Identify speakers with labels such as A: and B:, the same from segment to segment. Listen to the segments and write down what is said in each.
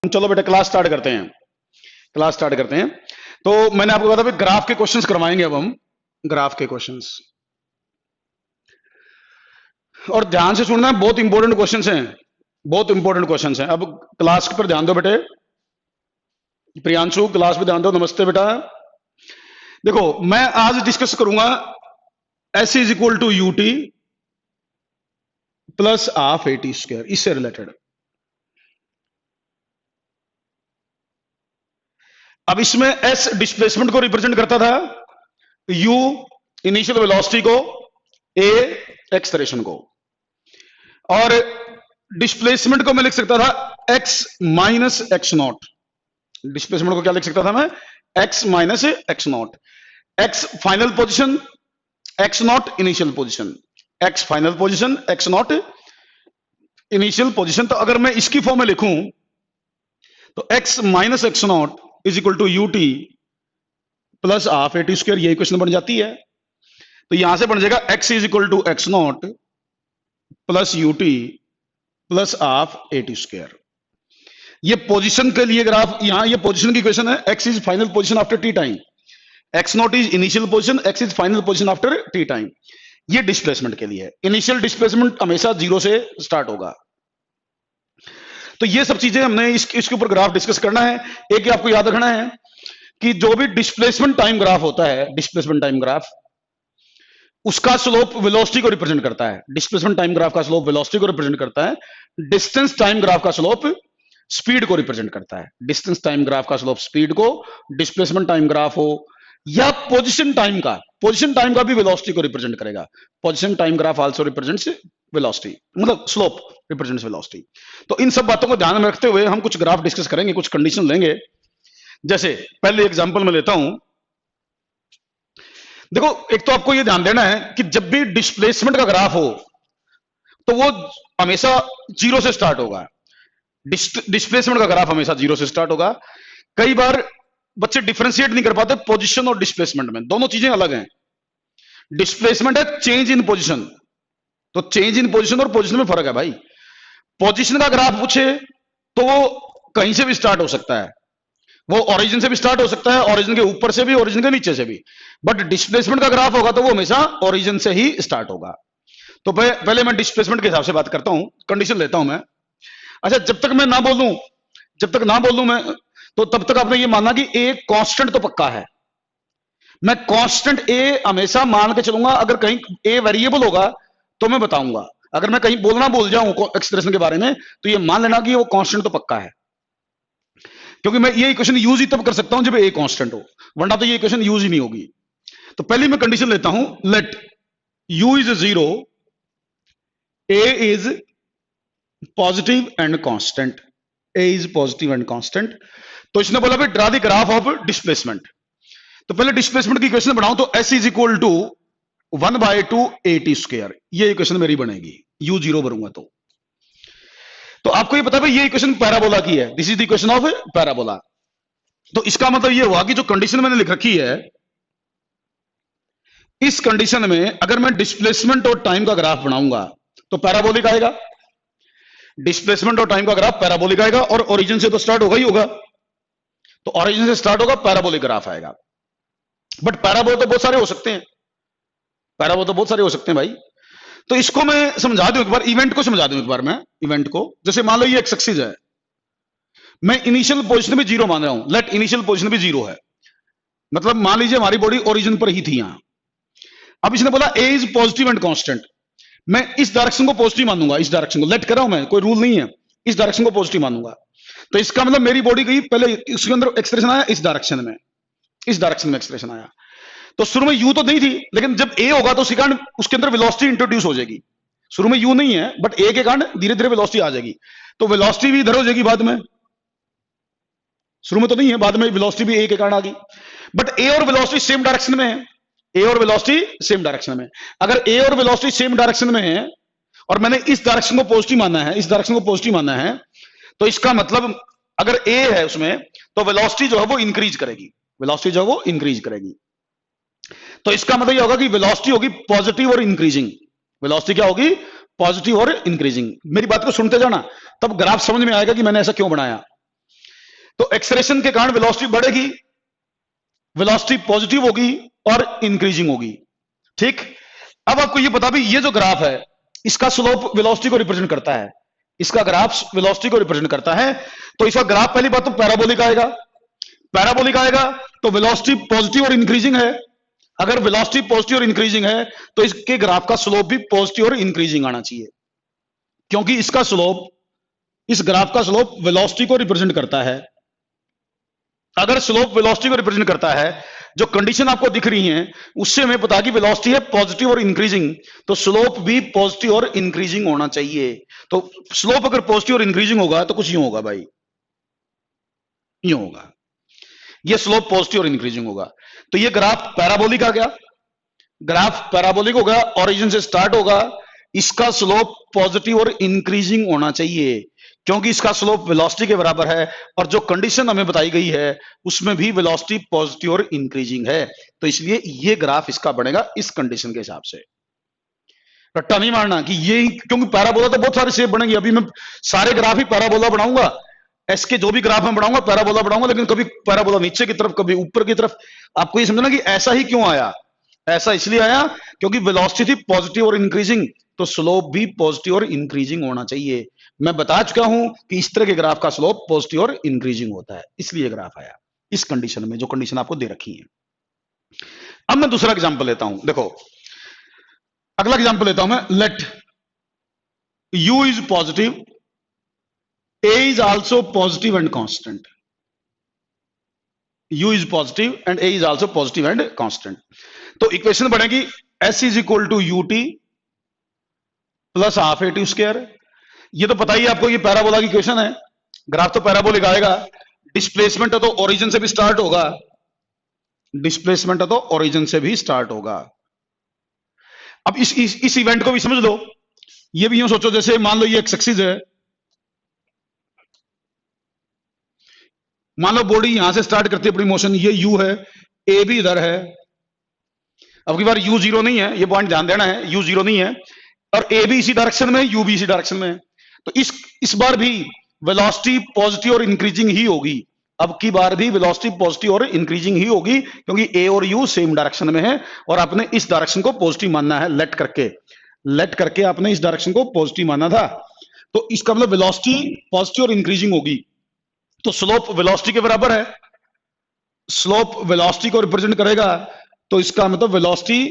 A: चलो बेटा class start करते हैं। तो मैंने आपको बताया ग्राफ के क्वेश्चंस करवाएंगे अब हम ग्राफ के क्वेश्चंस, और ध्यान से सुनना, बहुत इंपॉर्टेंट क्वेश्चंस हैं, बहुत इंपॉर्टेंट क्वेश्चंस हैं। अब क्लास पर ध्यान दो बेटे। प्रियांशु क्लास पे ध्यान दो। नमस्ते बेटा। देखो मैं आज डिस्कस करूंगा S is equal to U T plus half A T square, इससे रिलेटेड। अब इसमें एस डिस्प्लेसमेंट को रिप्रेजेंट करता था, यू इनिशियल वेलोसिटी को, ए एक्सलेरेशन को, और डिस्प्लेसमेंट को मैं लिख सकता था x minus x naught. Displacement को क्या लिख सकता था मैं? X minus x naught. X final position, x naught initial position, x final position, x naught initial position. तो अगर मैं इसकी फॉर्म में लिखूं तो x minus x naught is equal to U T plus half A T square, ये equation बन जाती है। तो यहां से बन जाएगा x is equal to x not plus U T plus half A T square. ये पोजीशन के लिए ग्राफ, यहां ये पोजीशन की इक्वेशन है। X is final position after T time, x naught is initial position, x is final position after T time. ये displacement के लिए। इनिशियल डिस्प्लेसमेंट हमेशा जीरो से स्टार्ट होगा। तो ये सब चीजें हमने इसके ऊपर ग्राफ डिस्कस करना है। एक ही आपको याद रखना है कि जो भी डिस्प्लेसमेंट टाइम ग्राफ होता है, डिस्प्लेसमेंट टाइम ग्राफ, उसका स्लोप वेलोसिटी को रिप्रेजेंट करता है। डिस्प्लेसमेंट टाइम ग्राफ का स्लोप वेलोसिटी को रिप्रेजेंट करता है। डिस्टेंस टाइम ग्राफ का स्लोप स्पीड को रिप्रेजेंट करता है। डिस्टेंस टाइम ग्राफ का स्लोप स्पीड को, डिस्प्लेसमेंट टाइम ग्राफ हो या पोजीशन टाइम का भी वेलोसिटी को रिप्रेजेंट करेगा। Position time graph also represents velocity, मतलब स्लोप रिप्रेजेंट्स वेलोसिटी। तो इन सब बातों को ध्यान में रखते हुए हम कुछ ग्राफ डिस्कस करेंगे, कुछ कंडीशन लेंगे। जैसे पहले एग्जांपल में लेता हूं। देखो एक तो आपको यह ध्यान देना है कि जब भी डिस्प्लेसमेंट का ग्राफ हो तो वो हमेशा जीरो से स्टार्ट होगा। डिस्प्लेसमेंट का ग्राफ हमेशा जीरो से स्टार्ट होगा। कई बार बच्चे डिफरेंशिएट नहीं कर पाते पोजीशन और डिस्प्लेसमेंट में, दोनों चीजें अलग हैं। डिस्प्लेसमेंट है चेंज इन पोजीशन, तो चेंज इन पोजीशन और पोजीशन में फर्क है भाई। पोजीशन का ग्राफ पूछे तो वो कहीं से भी स्टार्ट हो सकता है, वो ओरिजिन से भी स्टार्ट हो सकता है, ओरिजिन के ऊपर से भी, ओरिजिन के नीचे से भी। बट डिस्प्लेसमेंट का ग्राफ होगा तो वो हमेशा ओरिजिन से ही स्टार्ट होगा। तो पहले मैं डिस्प्लेसमेंट के हिसाब से बात करता हूं, कंडीशन लेता हूं मैं। अच्छा, जब तक ना बोलूं मैं, तो तब तक आपने ये मानना कि ए कांस्टेंट तो पक्का है। मैं कांस्टेंट ए हमेशा मान के चलूंगा। अगर कहीं ए वेरिएबल होगा तो मैं बताऊंगा। अगर मैं कहीं बोलना भूल जाऊं एक्सप्रेशन के बारे में तो ये मान लेना कि वो कांस्टेंट तो पक्का है, क्योंकि मैं ये इक्वेशन यूज ही तब कर सकता हूं जब ए कांस्टेंट हो, वरना तो ये इक्वेशन यूज ही नहीं होगी। तो पहली मैं कंडीशन लेता हूं, let u is zero, a is positive and constant, a is positive and constant. तो इसने बोला भाई draw the graph of displacement. तो पहले डिस्प्लेसमेंट की इक्वेशन बनाऊं तो s is equal to 1/2 a T square, ये इक्वेशन मेरी बनेगी। u जीरो भरूंगा तो आपको ये पता है ये इक्वेशन पैराबोला की है। This is the equation of parabola. तो इसका मतलब ये हुआ कि जो कंडीशन मैंने लिख रखी है, इस कंडीशन में अगर मैं डिस्प्लेसमेंट और टाइम का ग्राफ बनाऊंगा तो पैराबोलिक आएगा। डिस्प्लेसमेंट और टाइम का ग्राफ पैराबोलिक आएगा, और ओरिजिन से तो स्टार्ट होगा ही होगा, तो ओरिजिन से स्टार्ट होगा, पैराबोलिक ग्राफ आएगा। बट पैराबोल तो बहुत सारे हो सकते हैं, भाई। तो इसको मैं समझा दूं एक बार, इवेंट को समझा दूं एक बार मैं, इवेंट को। जैसे मान लो ये एक सक्सेस है, मैं इनिशियल पोजीशन भी जीरो मान रहा हूं। लेट इनिशियल पोजीशन भी जीरो है, मतलब मान लीजिए हमारी बॉडी ओरिजिन पर ही थी यहां। अब इसने बोला ए इज पॉजिटिव एंड कांस्टेंट, मैं इस डायरेक्शन को पॉजिटिव मानूंगा। इस डायरेक्शन को लेट कर रहा हूं मैं, कोई रूल नहीं है, इस डायरेक्शन को पॉजिटिव मानूंगा। तो इसका मतलब मेरी बॉडी गई, पहले इसके अंदर एक्सप्रेशन आया इस डायरेक्शन में, एक्सप्रेशन आया। तो शुरू में यू तो नहीं थी, लेकिन जब ए होगा तो उसके अंदर वेलोसिटी इंट्रोड्यूस हो जाएगी। शुरू में यू नहीं है, बट ए के कारण धीरे धीरे वेलोसिटी आ जाएगी। तो वेलोसिटी भी इधर हो जाएगी बाद में, शुरू में तो नहीं है, बाद में वेलोसिटी भी ए के कारण आ गई। बट ए और वेलोसिटी सेम डायरेक्शन में है, ए और वेलोसिटी सेम डायरेक्शन में। अगर ए और वेलोसिटी सेम डायरेक्शन में है और मैंने इस डायरेक्शन को पॉजिटिव माना है, तो इसका मतलब अगर ए है उसमें तो वेलोसिटी जो है वो इंक्रीज करेगी। तो इसका मतलब यह होगा कि वेलोसिटी होगी पॉजिटिव और इंक्रीजिंग। वेलोसिटी क्या होगी? पॉजिटिव और इंक्रीजिंग। मेरी बात को सुनते जाना, तब ग्राफ समझ में आएगा कि मैंने ऐसा क्यों बनाया। तो एक्सेलरेशन के कारण वेलोसिटी बढ़ेगी, वेलोसिटी पॉजिटिव होगी और इंक्रीजिंग होगी। ठीक, अब आपको ये बता भी, ये जो ग्राफ है इसका स्लोप वेलोसिटी को रिप्रेजेंट करता है, इसका ग्राफ वेलोसिटी को रिप्रेजेंट करता है। तो इसका ग्राफ पहली बात तो पैराबोलिक आएगा, पैराबोलिक आएगा तो वेलोसिटी पॉजिटिव और इंक्रीजिंग है। अगर वेलोसिटी पॉजिटिव और इंक्रीजिंग है तो इसके ग्राफ का स्लोप भी पॉजिटिव और इंक्रीजिंग आना चाहिए, क्योंकि इसका स्लोप, इस ग्राफ का स्लोप वेलोसिटी को रिप्रेजेंट करता है। अगर स्लोप वेलोसिटी को रिप्रेजेंट करता है, जो कंडीशन आपको दिख रही है उससे हमें पता कि वेलोसिटी है पॉजिटिव और इंक्रीजिंग, तो स्लोप भी पॉजिटिव और इंक्रीजिंग होना चाहिए। तो स्लोप अगर पॉजिटिव और इंक्रीजिंग होगा तो कुछ यूं होगा भाई, यूं होगा, ये स्लोप पॉजिटिव और इंक्रीजिंग होगा। तो ये ग्राफ पैराबोलिक आ गया, ग्राफ पैराबोलिक होगा, ओरिजिन से स्टार्ट होगा, इसका स्लोप पॉजिटिव और इंक्रीजिंग होना चाहिए, क्योंकि इसका स्लोप वेलोसिटी के बराबर है और जो कंडीशन हमें बताई गई है उसमें भी वेलोसिटी पॉजिटिव और इंक्रीजिंग है। तो इसलिए ये ग्राफ इसका बनेगा इस कंडीशन के हिसाब से। रट्टा नहीं मारना कि ये, क्योंकि पैराबोला तो बहुत सारे शेप बनेंगे, अभी मैं सारे ग्राफ ही पैराबोला बनाऊंगा, इसके जो भी ग्राफ मैं बनाऊंगा पैराबोला बनाऊंगा, लेकिन कभी पैराबोला नीचे की तरफ, कभी ऊपर की तरफ। आपको ये समझना कि ऐसा ही क्यों आया, ऐसा इसलिए आया क्योंकि वेलोसिटी थी पॉजिटिव और इंक्रीजिंग, तो स्लोप भी पॉजिटिव और इंक्रीजिंग होना चाहिए। मैं बता चुका हूं कि इस तरह के ग्राफ का स्लोप पॉजिटिव और इंक्रीजिंग होता है, इसलिए ग्राफ आया इस कंडीशन में, जो कंडीशन आपको दे रखी है। अब मैं दूसरा एग्जांपल लेता हूं, देखो अगला एग्जांपल लेता हूं मैं, let u is positive, a is also positive and constant, u is positive and a is also positive and constant। तो इक्वेशन बनेगी s is equal to ut plus half at square. ये तो पता ही है आपको, ये पैराबोला की equation है, ग्राफ तो पैराबोलिक आएगा। डिस्प्लेसमेंट है तो ओरिजिन से भी स्टार्ट होगा, डिस्प्लेसमेंट है तो ओरिजिन से भी स्टार्ट होगा। अब इस इवेंट को भी समझ लो, ये भी यूं सोचो जैसे मान लो ये एक्स एक्सिस है, मान लो बॉडी यहां से स्टार्ट करती है अपनी मोशन, ये यू है, ए भी इधर है। अब की बार यू जीरो नहीं है, ये पॉइंट ध्यान देना है, यू जीरो नहीं है, और ए भी इसी डायरेक्शन में, यू भी इसी डायरेक्शन में है। तो इस बार भी वेलोसिटी पॉजिटिव और इंक्रीजिंग ही होगी, अब की बार भी वेलोसिटी पॉजिटिव और इंक्रीजिंग ही होगी, क्योंकि ए और यू सेम डायरेक्शन में है और आपने इस डायरेक्शन को पॉजिटिव मानना है, लेट करके आपने इस डायरेक्शन को पॉजिटिव माना था। तो इसका मतलब वेलोसिटी पॉजिटिव और इंक्रीजिंग होगी, तो स्लोप वेलोसिटी के बराबर है, स्लोप वेलोसिटी को रिप्रेजेंट करेगा, तो इसका मतलब वेलोसिटी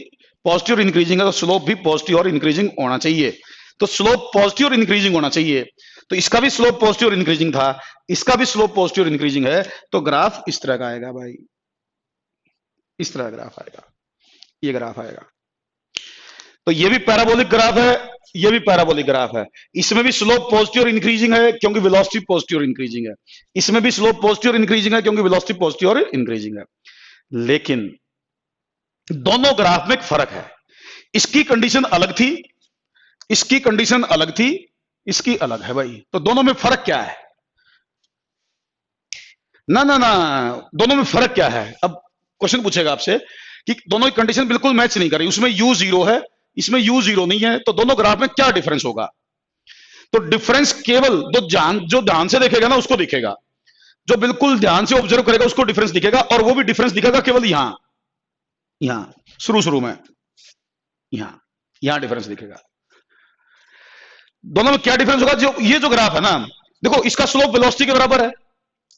A: पॉजिटिव और इंक्रीजिंग है, तो स्लोप भी पॉजिटिव और इंक्रीजिंग होना चाहिए। तो स्लोप पॉजिटिव और इंक्रीजिंग होना चाहिए, तो इसका भी स्लोप पॉजिटिव और इंक्रीजिंग था, इसका भी स्लोप पॉजिटिव और इंक्रीजिंग है, तो ग्राफ इस तरह का आएगा भाई, इस तरह ग्राफ आएगा, ये ग्राफ आएगा। तो ये भी पैराबोलिक ग्राफ है, ये भी पैराबोलिक ग्राफ है, इसमें भी स्लोप पॉजिटिव और इंक्रीजिंग है क्योंकि वेलोसिटी पॉजिटिव और इंक्रीजिंग है, इसमें भी स्लोप पॉजिटिव और इंक्रीजिंग है क्योंकि वेलोसिटी पॉजिटिव और इंक्रीजिंग है। लेकिन दोनों ग्राफ में एक फर्क है, इसकी कंडीशन अलग थी, इसकी कंडीशन अलग थी, इसकी अलग है भाई। तो दोनों में फर्क क्या है? ना ना ना, दोनों में फर्क क्या है? अब क्वेश्चन पूछेगा आपसे कि दोनों की कंडीशन बिल्कुल मैच नहीं कर रही, उसमें u जीरो है, इसमें u जीरो नहीं है, तो दोनों ग्राफ में क्या डिफरेंस होगा? तो डिफरेंस केवल जो ध्यान से देखेगा ना उसको दिखेगा, जो बिल्कुल ध्यान से ऑब्जर्व करेगा उसको डिफरेंस दिखेगा, और वो भी डिफरेंस दिखेगा केवल यहां शुरू में, यहां डिफरेंस दिखेगा। दोनों में क्या डिफरेंस होगा? जो ये जो ग्राफ है ना, देखो इसका स्लोप वेलोसिटी के बराबर है,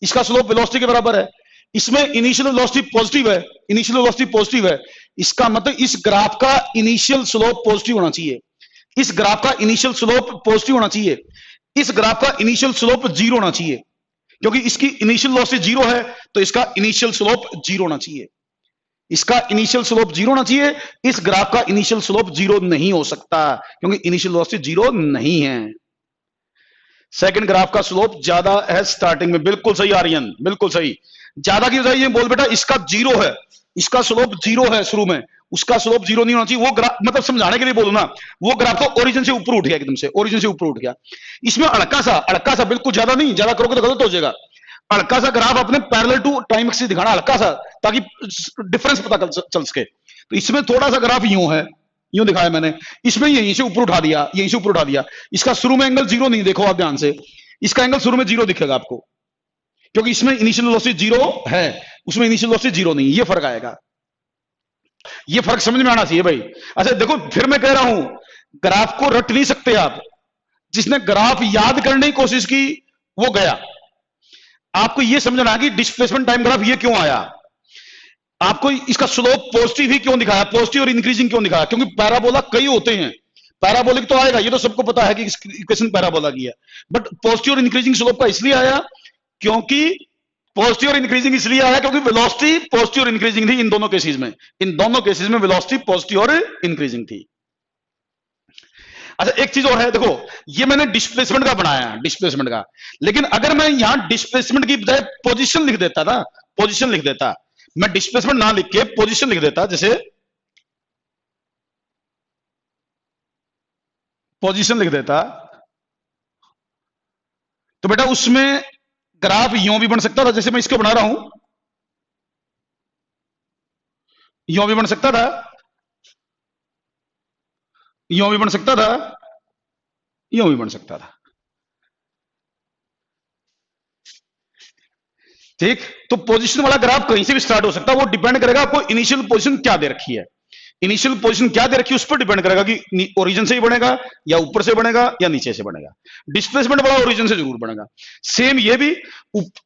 A: इसका स्लोप वेलोसिटी के बराबर है, इसमें इनिशियल वेलोसिटी पॉजिटिव है, इनिशियल वेलोसिटी पॉजिटिव है, इसका मतलब इस ग्राफ का इनिशियल स्लोप पॉजिटिव होना चाहिए, इस ग्राफ का इनिशियल स्लोप पॉजिटिव होना चाहिए, इस ग्राफ का इनिशियल स्लोप जीरो होना चाहिए, क्योंकि इसकी इनिशियल वेलोसिटी जीरो है तो इसका इनिशियल स्लोप जीरो होना चाहिए, इसका इनिशियल स्लोप जीरो होना चाहिए, इस ग्राफ का इनिशियल स्लोप जीरो नहीं हो सकता क्योंकि इनिशियल वेलोसिटी जीरो नहीं है। सेकंड ग्राफ का स्लोप ज्यादा है स्टार्टिंग में, बिल्कुल सही आर्यन, बिल्कुल सही। ज्यादा की वजह ये बोल बेटा इसका जीरो है, इसका स्लोप जीरो है शुरू में, उसका स्लोप जीरो नहीं होना चाहिए। वो ग्राफ मतलब समझाने के लिए बोलू ना, वो ग्राफ तो ओरिजिन से ऊपर उठ गया, एकदम से ओरिजिन से ऊपर उठ गया, इसमें अड़का सा बिल्कुल ज्यादा नहीं, ज्यादा करोगे तो गलत हो जाएगा। हल्का सा ग्राफ अपने पैरेलल टू टाइम एक्सिस दिखाना, हल्का सा, ताकि डिफरेंस पता चल सके। तो इसमें थोड़ा सा ग्राफ यूं है, यूं दिखाया मैंने, इसमें यहीं से ऊपर उठा दिया, यहीं से ऊपर उठा दिया। इसका शुरू में एंगल जीरो नहीं, देखो आप ध्यान से, इसका एंगल शुरू में जीरो दिखेगा आपको, क्योंकि इसमें इनिशियल वेलोसिटी जीरो है, उसमें इनिशियल वेलोसिटी जीरो नहीं, ये फर्क आएगा। ये फर्क समझ में आना चाहिए भाई। अच्छा देखो, फिर मैं कह रहा हूं, ग्राफ को रट नहीं सकते आप। जिसने ग्राफ याद करने की कोशिश की वो गया। आपको यह समझना है कि डिस्प्लेसमेंट टाइम ग्राफ ये क्यों आया, आपको इसका स्लोप पॉजिटिव ही क्यों दिखाया, पॉजिटिव और इंक्रीजिंग क्यों दिखाया, क्योंकि पैराबोला कई होते हैं। पैराबोलिक तो आएगा, ये तो सबको पता है कि इक्वेशन पैराबोला की है, बट पॉजिटिव और इंक्रीजिंग स्लोप का इसलिए आया क्योंकि पॉजिटिव और इंक्रीजिंग इसलिए आया क्योंकि वेलोसिटी पॉजिटिव और इंक्रीजिंग थी इन दोनों केसेस में। इन दोनों केसेस में वेलोसिटी पॉजिटिव और इंक्रीजिंग थी। अच्छा एक चीज और है, देखो ये मैंने डिस्प्लेसमेंट का बनाया, डिस्प्लेसमेंट का, लेकिन अगर मैं यहां डिस्प्लेसमेंट की बजाय पोजीशन लिख देता ना, पोजीशन लिख देता, मैं डिस्प्लेसमेंट ना लिख के पोजीशन लिख देता, जैसे पोजीशन लिख देता, तो बेटा उसमें ग्राफ यूं भी बन सकता था, जैसे मैं इसको बना रहा हूं, यूं भी बन सकता था, यूं भी बन सकता था, यूं भी बन सकता था। ठीक, तो पोजीशन वाला ग्राफ कहीं से भी स्टार्ट हो सकता है, वो डिपेंड करेगा आपको इनिशियल पोजीशन क्या दे रखी है। इनिशियल पोजीशन क्या दे रखी है उस पर डिपेंड करेगा कि ओरिजिन से ही बनेगा या ऊपर से बनेगा या नीचे से बनेगा। डिस्प्लेसमेंट वाला ओरिजिन से जरूर बनेगा। सेम ये भी,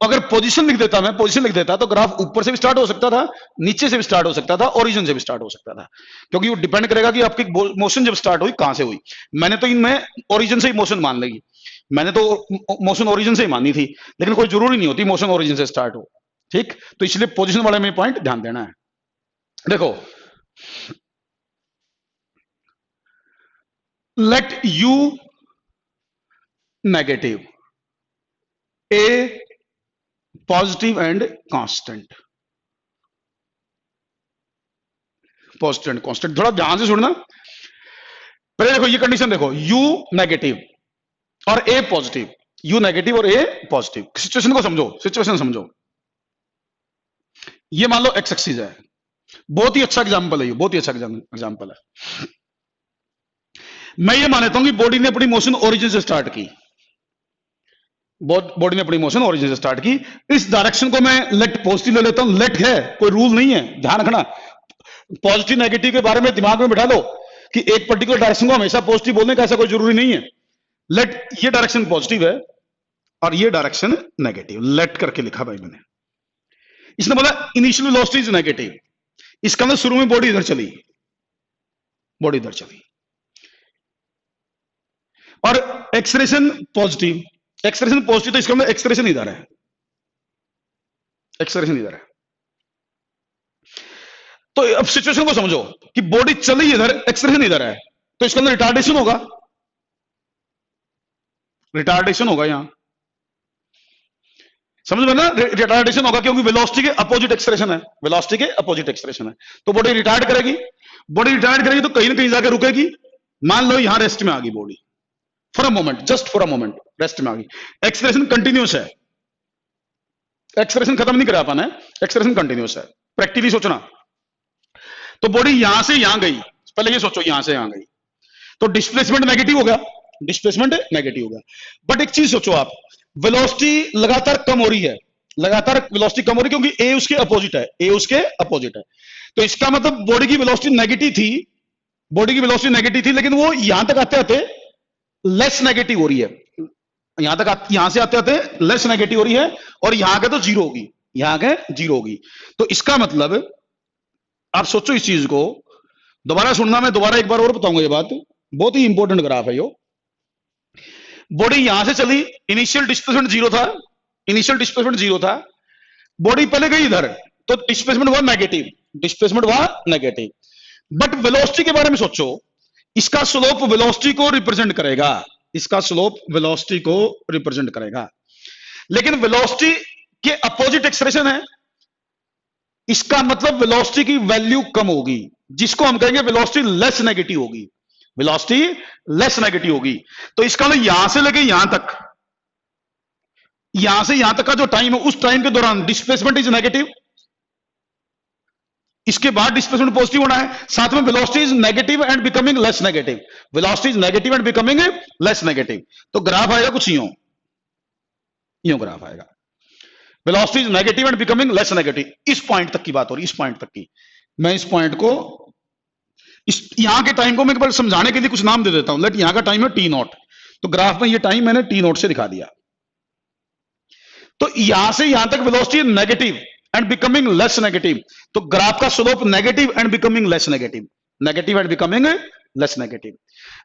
A: अगर पोजीशन लिख देता, मैं पोजीशन लिख देता, तो ग्राफ ऊपर से भी स्टार्ट हो सकता था, नीचे से भी स्टार्ट हो सकता था, ओरिजिन से भी स्टार्ट हो सकता था, क्योंकि वो डिपेंड करेगा कि आपकी मोशन जब स्टार्ट हुई कहां से हुई। मैंने तो इनमें ओरिजिन से ही मोशन मान ली, मैंने तो मोशन ओरिजिन से ही मानी थी, लेकिन कोई जरूरी नहीं होती मोशन ओरिजिन से स्टार्ट हो। ठीक, तो इसलिए पोजीशन वाले में पॉइंट ध्यान देना है। देखो, let u negative, a positive and constant, positive and constant, थोड़ा ध्यान से सुनना। पहले देखो ये कंडीशन देखो, u नेगेटिव और a पॉजिटिव, u नेगेटिव और a पॉजिटिव। सिचुएशन को समझो, सिचुएशन समझो। ये मान लो एक्स एक्सिस है, बहुत ही अच्छा एग्जांपल है, ये बहुत ही अच्छा एग्जांपल है। मैं ये मानता हूं कि बॉडी ने अपनी मोशन ओरिजिन से स्टार्ट की, बॉडी ने अपनी मोशन ओरिजिन से स्टार्ट की। इस डायरेक्शन को मैं लेट पॉजिटिव ले लेता हूं, लेट है, कोई रूल नहीं है, ध्यान रखना। पॉजिटिव नेगेटिव के बारे में दिमाग में बिठा लो कि एक पर्टिकुलर डायरेक्शन को हमेशा पॉजिटिव बोलने का ऐसा कोई जरूरी नहीं है। लेट, ये डायरेक्शन पॉजिटिव है और ये डायरेक्शन नेगेटिव, लेट करके लिखा भाई मैंने। इसने बोला इनिशियल वेलोसिटी इज नेगेटिव, इसका मतलब शुरू में बॉडी इधर चली, बॉडी इधर चली, और एक्सलेरेशन पॉजिटिव, एक्सलेरेशन पॉजिटिव, तो इसका मतलब एक्सलेरेशन इधर है, एक्सलेरेशन इधर है। तो अब सिचुएशन को समझो कि बॉडी चली इधर, एक्सलेरेशन इधर है, तो इसका मतलब रिटार्डेशन होगा, रिटार्डेशन होगा यहां, समझ में ना, रिटार्डेशन होगा क्योंकि वेलोसिटी के अपोजिट एक्सलेरेशन है, वेलोसिटी के अपोजिट एक्सलेरेशन है, तो बॉडी रिटार्ड करेगी, बॉडी रिटार्ड करेगी तो कहीं ना कहीं जाकर रुकेगी। मान लो यहां रेस्ट में आ गई body, for a moment, just for a moment rest में आ गई। एक्सलेरेशन कंटिन्यूस है, एक्सलेरेशन खत्म नहीं करा पाना है, एक्सलेरेशन कंटिन्यूस है, प्रैक्टिकली सोचना। तो बॉडी यहां से यहां गई, पहले ये सोचो यहां से यहां गई, तो डिस्प्लेसमेंट नेगेटिव हो गया, डिस्प्लेसमेंट नेगेटिव हो गया। बट एक चीज सोचो आप, वेलोसिटी लगातार कम हो रही है, लगातार वेलोसिटी कम हो रही है क्योंकि ए उसके अपोजिट है, ए उसके अपोजिट है, तो इसका मतलब बॉडी की वेलोसिटी नेगेटिव थी, बॉडी की वेलोसिटी नेगेटिव थी, लेकिन वो यहां तक आते आते लेस नेगेटिव हो रही है, यहां तक यहां से आते आते लेस नेगेटिव हो रही है, और यहां के तो जीरो होगी, यहां के जीरो होगी। तो इसका मतलब आप सोचो इस चीज को, दोबारा सुनना, मैं दोबारा एक बार और बताऊंगा ये बात, बहुत ही इंपॉर्टेंट ग्राफ है यो। बॉडी यहां से चली, इनिशियल डिस्प्लेसमेंट जीरो था, इनिशियल डिस्प्लेसमेंट जीरो था, बॉडी पहले गई इधर, तो डिस्प्लेसमेंट हुआ नेगेटिव, डिस्प्लेसमेंट हुआ नेगेटिव। बट वेलोसिटी के बारे में सोचो, इसका स्लोप वेलोसिटी को रिप्रेजेंट करेगा, इसका स्लोप वेलोसिटी को रिप्रेजेंट करेगा, लेकिन वेलोसिटी के अपोजिट एक्सप्रेशन है, इसका मतलब वेलोसिटी की वैल्यू कम होगी, जिसको हम कहेंगे वेलोसिटी लेस नेगेटिव होगी, वेलोसिटी लेस नेगेटिव होगी। तो इसका मतलब यहां से लेके यहां तक, यहां से यहां तक का जो टाइम है, उस टाइम के दौरान डिस्प्लेसमेंट इज नेगेटिव, इसके बाद डिस्प्लेसमेंट पॉजिटिव होना है, साथ में velocity is negative and becoming less negative, velocity is negative and becoming less negative. तो ग्राफ आएगा कुछ यूं, यूं ग्राफ आएगा। Velocity is negative and becoming less negative. इस पॉइंट तक की बात हो रही, इस पॉइंट तक की। मैं इस पॉइंट को, इस यहां के टाइम को मैं एक बार समझाने के लिए कुछ नाम दे देता हूं। लेट यहां का टाइम है टी नॉट, तो ग्राफ में ये टाइम मैंने टी नॉट से दिखा दिया। तो यहां से यहां तक velocity negative and becoming less negative, तो ग्राफ का slope negative and becoming less negative, negative and becoming less negative.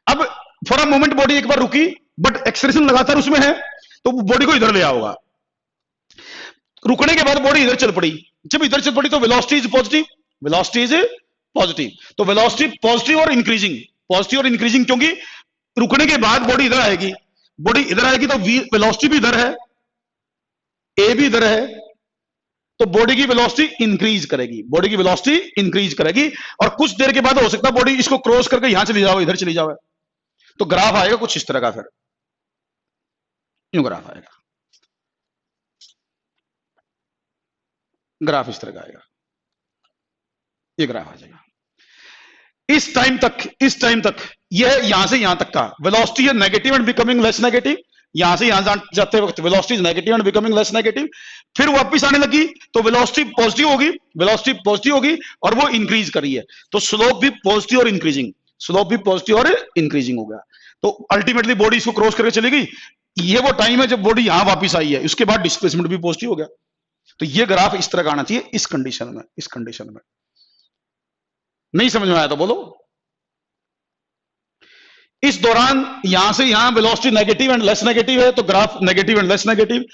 A: अब फॉर अ मोमेंट बॉडी एक बार रुकी, बट एक्सप्रेशन लगातार उसमें है, तो बॉडी को इधर ले आओगा। रुकने के बाद बॉडी इधर चल पड़ी, जब इधर चल पड़ी तो velocity is positive, velocity is positive. तो वेलोसिटी पॉजिटिव और इंक्रीजिंग, पॉजिटिव और इंक्रीजिंग, क्योंकि रुकने के बाद बॉडी इधर आएगी, बॉडी इधर आएगी तो वेलोसिटी भी इधर है, ए भी इधर है, तो बॉडी की वेलोसिटी इंक्रीज करेगी, बॉडी की वेलोसिटी इंक्रीज करेगी। और कुछ देर के बाद हो सकता है बॉडी इसको क्रॉस करके यहां चली जाओ, इधर चली जाओ, तो ग्राफ आएगा कुछ इस तरह का। फिर यूं ग्राफ आएगा, ग्राफ इस तरह का आएगा, ये ग्राफ आ जाएगा। इस टाइम तक यह यहां से यहां तक का वेलोसिटी है negative and becoming less negative. यहां से यहां जाते वक्त velocity is negative and becoming less negative. फिर वापस आने लगी तो वेलोसिटी पॉजिटिव होगी, वेलोसिटी पॉजिटिव होगी और वो इंक्रीज कर रही है, तो स्लोप भी पॉजिटिव और इंक्रीजिंग, स्लोप भी पॉजिटिव और इंक्रीजिंग हो गया। तो अल्टीमेटली बॉडी इसको क्रॉस करके चली गई। ये वो टाइम है जब बॉडी यहां वापस आई है, उसके बाद डिस्प्लेसमेंट भी पॉजिटिव हो गया। तो ये ग्राफ इस तरह का आना चाहिए इस कंडीशन में, इस कंडीशन में। नहीं समझ में आया तो बोलो। इस दौरान यहां से यहां velocity negative and less negative है, तो graph negative and less negative.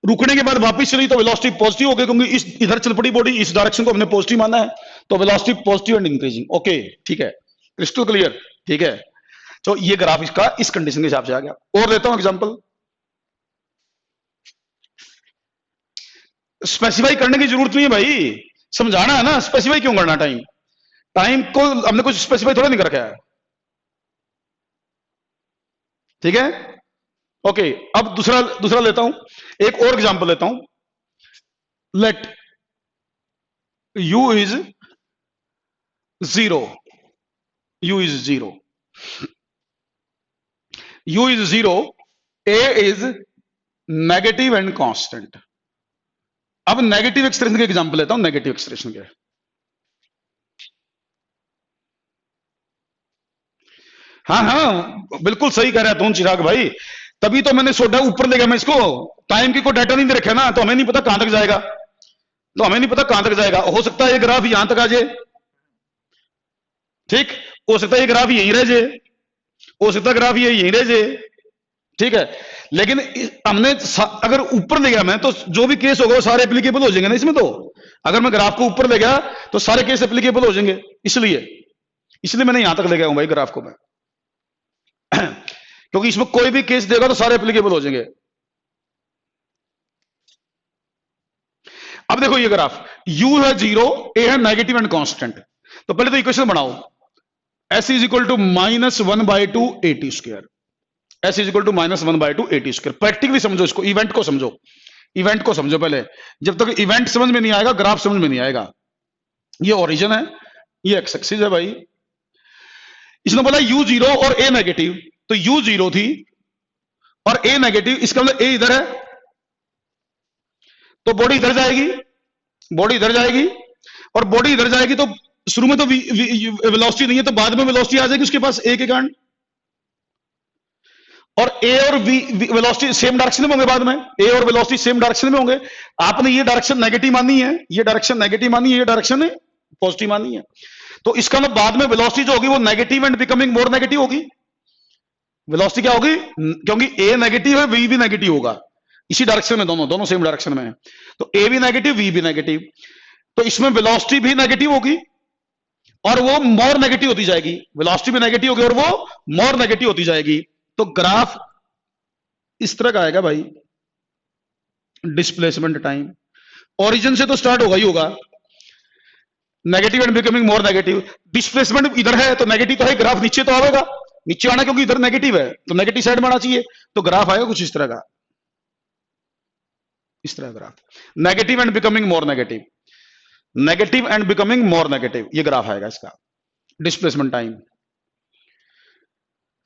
A: रुकने के बाद वापस चली तो वेलोसिटी पॉजिटिव हो गई, क्योंकि इस इधर चल पड़ी बॉडी, इस डायरेक्शन को हमने पॉजिटिव माना है, तो velocity positive and increasing. Okay ठीक है, क्रिस्टल क्लियर, ठीक है। तो ये ग्राफ इसका इस कंडीशन के हिसाब से आ गया। और देता हूं एग्जांपल। स्पेसिफाई करने की जरूरत नहीं है भाई, समझाना है ना, स्पेसिफाई क्यों करना? टाइम, टाइम को हमने कुछ स्पेसिफाई थोड़ा नहीं कर रखा है, ठीक है। ओके, अब दूसरा लेता हूं, एक और एग्जांपल लेता हूं। Let u is 0, u is 0, u is 0, a is negative and constant. अब नेगेटिव एक्सप्रेशन के एग्जांपल लेता हूं, नेगेटिव एक्सप्रेशन के। हाँ हाँ बिल्कुल सही कह रहा है तुम चिराग भाई, तभी तो मैंने सोचा ऊपर ले गया मैं इसको। टाइम की कोई डाटा नहीं दे रखा ना, तो हमें नहीं पता कहां तक जाएगा, तो हमें नहीं पता कहां तक जाएगा। हो सकता है ये ग्राफ यहां तक आ जाए, ठीक, हो सकता है ये ग्राफ यहीं रह जाए, हो सकता है ग्राफ ये यहीं रह जाए, ठीक है। लेकिन हमने अगर ऊपर ले गया मैं, तो जो भी केस होगा वो सारे एप्लीकेबल हो जाएंगे ना इसमें। तो अगर मैं ग्राफ को ऊपर ले गया तो सारे केस एप्लीकेबल हो जाएंगे, इसलिए मैंने यहां तक ले गया हूं भाई ग्राफ को मैं, क्योंकि इसमें कोई भी केस देगा तो सारे एप्लीकेबल हो जाएंगे। अब देखो ये ग्राफ, u है 0, a है नेगेटिव एंड कांस्टेंट। तो पहले तो इक्वेशन बनाओ, s is equal to -1/2 at square, s is equal to -1/2 at square. Practically समझो इसको, इवेंट को समझो, इवेंट को समझो पहले। जब तक इवेंट समझ में नहीं आएगा ग्राफ समझ में नहीं आएगा। ये ओरिजिन है, ये एक्स एक्सिस है भाई। इसने बोला u0 और a नेगेटिव, तो u0 थी और a नेगेटिव, इसका मतलब a इधर है, तो बॉडी इधर जाएगी, बॉडी इधर जाएगी, और बॉडी इधर जाएगी तो शुरू में तो वेलोसिटी नहीं है, तो बाद में वेलोसिटी आ जाएगी उसके पास a के कारण। और a और वेलोसिटी सेम डायरेक्शन में होंगे, बाद में a और वेलोसिटी सेम डायरेक्शन में होंगे। आपने ये डायरेक्शन नेगेटिव मानी है, ये डायरेक्शन नेगेटिव मानी है, ये डायरेक्शन पॉजिटिव मानी है, तो इसका मतलब बाद में वेलोसिटी जो होगी वो negative and becoming more negative होगी। वेलोसिटी क्या होगी, क्योंकि a नेगेटिव है, v भी नेगेटिव होगा, इसी डायरेक्शन में, दोनों सेम डायरेक्शन में है, तो a भी नेगेटिव, v भी नेगेटिव, तो इसमें वेलोसिटी भी नेगेटिव होगी और वो मोर नेगेटिव होती जाएगी। वेलोसिटी भी नेगेटिव होगी और वो मोर नेगेटिव होती जाएगी। तो ग्राफ इस तरह का आएगा भाई। डिस्प्लेसमेंट टाइम ओरिजिन से तो स्टार्ट होगा ही होगा, negative and becoming more negative. Displacement इधर है तो नेगेटिव तो है, ग्राफ नीचे तो आएगा, नीचे आना क्योंकि इधर नेगेटिव है तो नेगेटिव साइड में आना चाहिए, तो ग्राफ आएगा कुछ इस तरह का, इस तरह graph, negative and becoming more negative, negative and becoming more negative, ये ग्राफ आएगा इसका डिस्प्लेसमेंट टाइम।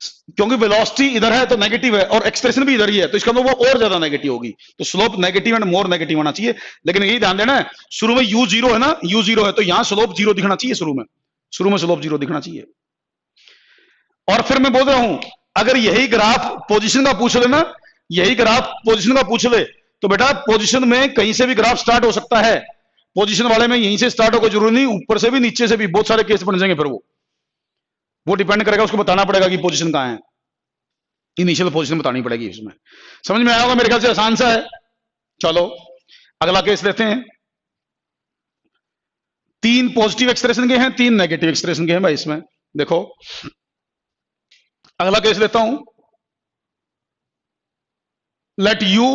A: क्योंकि वेलोसिटी इधर है तो नेगेटिव है और एक्सप्रेशन भी इधर ही है, तो इसका मतलब वो और ज्यादा नेगेटिव होगी, तो slope negative and more negative होना चाहिए। लेकिन यही ध्यान देना है, शुरू में u जीरो है ना, u जीरो है तो यहां स्लोप जीरो दिखना चाहिए, शुरू में स्लोप जीरो दिखना चाहिए। और फिर मैं बोल रहा हूं, अगर यही ग्राफ पोजीशन का पूछ ले ना, यही ग्राफ पोजीशन का पूछ ले, तो बेटा पोजीशन में कहीं से भी ग्राफ स्टार्ट हो सकता है, पोजीशन वाले में यहीं से स्टार्ट होगा, जरूरी नहीं ऊपर से भी नीचे से भी, बहुत सारे केस बन जाएंगे। फिर वो डिपेंड करेगा, उसको बताना पड़ेगा कि पोजीशन कहां है, इनिशियल पोजीशन बतानी पड़ेगी इसमें। समझ में आया होगा मेरे ख्याल से, आसान सा है। चलो अगला केस लेते हैं। 3 पॉजिटिव एक्सप्रेशन के हैं, 3 नेगेटिव एक्सप्रेशन के हैं भाई इसमें। देखो अगला केस लेता हूं, let u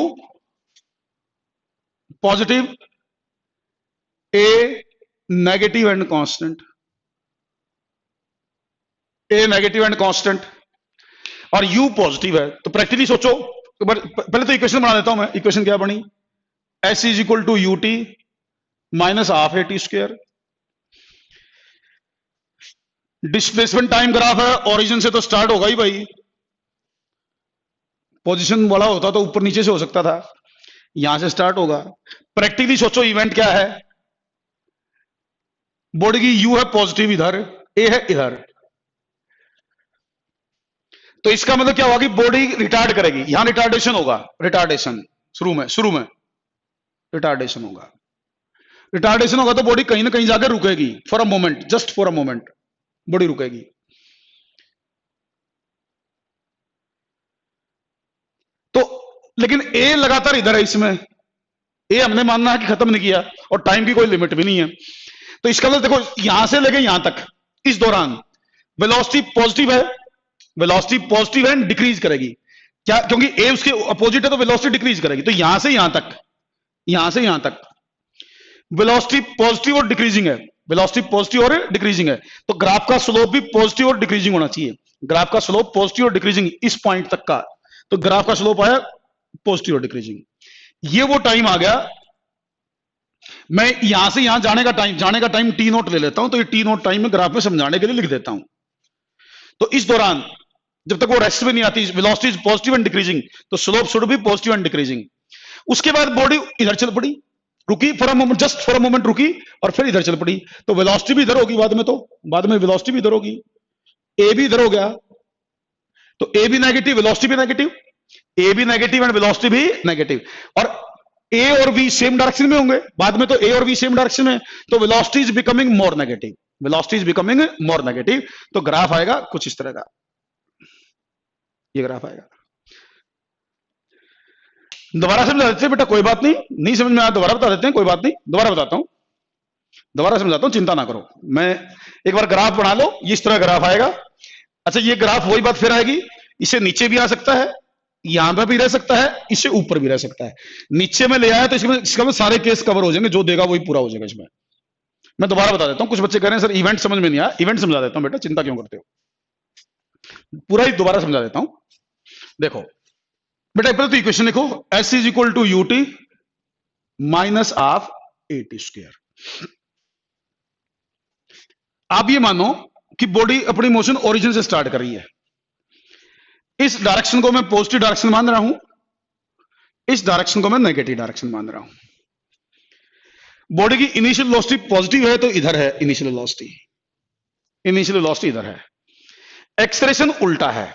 A: positive, a negative and constant, a negative and constant और u पॉजिटिव है। तो प्रैक्टिकली सोचो, पहले तो इक्वेशन बना देता हूं मैं। इक्वेशन क्या बनी, s is equal to ut minus half a t square. Displacement time graph है, ओरिजिन से तो स्टार्ट होगा ही भाई, पोजीशन वाला होता तो ऊपर नीचे से हो सकता था, यहां से स्टार्ट होगा। प्रैक्टिकली सोचो, इवेंट क्या है, बॉडी की u है पॉजिटिव इधर, a है इधर, तो इसका मतलब क्या होगा कि बॉडी रिटार्ड करेगी, यहां रिटार्डेशन होगा, रिटार्डेशन शुरू में रिटार्डेशन होगा। रिटार्डेशन होगा तो बॉडी कहीं ना कहीं जाकर रुकेगी, for a moment, just for a moment body रुकेगी। तो लेकिन ए लगातार इधर है, इसमें ए हमने मानना है कि खत्म नहीं किया और टाइम की कोई लिमिट भी नहीं है। तो इसका मतलब देखो, यहां से लेके यहां तक इस दौरान वेलोसिटी पॉजिटिव है, वेलोसिटी पॉजिटिव है, डिक्रीज करेगी क्या, क्योंकि ए उसके अपोजिट है तो वेलोसिटी डिक्रीज करेगी। तो यहां से यहां तक, यहां से यहां तक वेलोसिटी पॉजिटिव और डिक्रीजिंग है, वेलोसिटी पॉजिटिव और डिक्रीजिंग है, तो ग्राफ का स्लोप भी पॉजिटिव और डिक्रीजिंग होना चाहिए। ग्राफ का स्लोप पॉजिटिव और डिक्रीजिंग इस पॉइंट तक का, तो ग्राफ का स्लोप आया पॉजिटिव और डिक्रीजिंग। ये वो टाइम आ गया, मैं यहां से यहां जाने का टाइम टी नोट ले लेता हूं, तो ये टी नोट टाइम में ग्राफ में समझाने के लिए लिख देता हूं। तो इस दौरान जब तक वो रेस्ट में नहीं आती, velocity is positive and decreasing, तो slope should be positive and decreasing. उसके बाद बॉडी इधर चल पड़ी, रुकी for a moment, just for a moment रुकी और फिर इधर चल पड़ी, तो वेलोसिटी भी इधर होगी बाद में, तो बाद में वेलोसिटी भी इधर होगी, ए भी इधर हो गया, तो ए भी नेगेटिव, वेलोसिटी भी नेगेटिव, ए भी नेगेटिव एंड वेलोसिटी भी नेगेटिव, और ए और वी सेम डायरेक्शन में होंगे बाद में, तो ए और वी सेम डायरेक्शन में, तो velocity is becoming more negative, velocity is becoming more negative. तो ग्राफ आएगा कुछ इस तरह का, ये ग्राफ आएगा। दोबारा समझा देते हैं बेटा, कोई बात नहीं, नहीं समझ में आया दोबारा बता देते हैं, कोई बात नहीं, दोबारा बताता हूं, दोबारा समझाता हूं, चिंता ना करो। मैं एक बार ग्राफ बना लो, इस तरह ग्राफ आएगा। अच्छा, ये ग्राफ वही बात फिर आएगी, इसे नीचे भी आ सकता है, यहां पर भी रह सकता है, इससे ऊपर भी रह सकता है। नीचे में ले आया तो इसका में सारे केस कवर हो जाएंगे, जो देगा वही पूरा हो जाएगा इसमें। मैं दोबारा बता देता हूं, कुछ बच्चे कह रहे हैं सर इवेंट समझ में नहीं आया, इवेंट समझा देता हूं बेटा, चिंता क्यों करते हो, पूरा ही दोबारा समझा देता हूं। देखो बेटा, पहले तो इक्वेशन लिखो, s is equal to ut minus half A T square. आप ये मानो कि बॉडी अपनी मोशन ओरिजिन से स्टार्ट कर रही है, इस डायरेक्शन को मैं पॉजिटिव डायरेक्शन मान रहा हूं, इस डायरेक्शन को मैं नेगेटिव डायरेक्शन मान रहा हूं। बॉडी की इनिशियल वेलोसिटी पॉजिटिव है तो इधर है इनिशियल वेलोसिटी, इनिशियल वेलोसिटी इधर है, एक्सेलरेशन उल्टा है,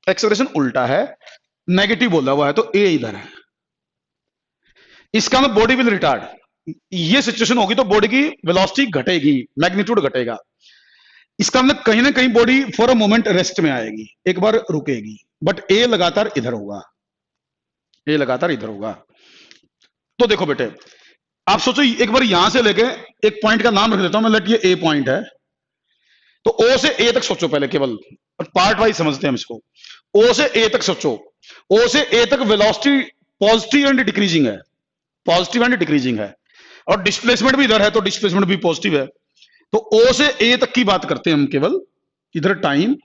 A: एक्सेलरेशन उल्टा है, नेगेटिव बोला हुआ है तो ए इधर है, इसका मतलब बॉडी विल रिटार्ड। ये सिचुएशन होगी तो बॉडी की वेलोसिटी घटेगी, मैग्नीट्यूड घटेगा, इसका मतलब कहीं ना कहीं body for a moment rest में आएगी, एक बार रुकेगी, बट ए लगातार इधर होगा, ए लगातार इधर होगा। तो देखो बेटे, आप सोचो एक बार यहां से लेके एक पॉइंट का नाम रख देता हूं मैं, लेट ये ए पॉइंट है, तो ओ से ए तक सोचो पहले, केवल पार्ट वाइज समझते हैं हम इसको। ओ से ए तक सोचो, ओ से ए तक वेलोसिटी पॉजिटिव एंड डिक्रीजिंग है, पॉजिटिव एंड डिक्रीजिंग है, और डिस्प्लेसमेंट भी इधर है तो डिस्प्लेसमेंट भी पॉजिटिव है। तो ओ से ए तक की बात करते हैं हम केवल, इधर टाइम,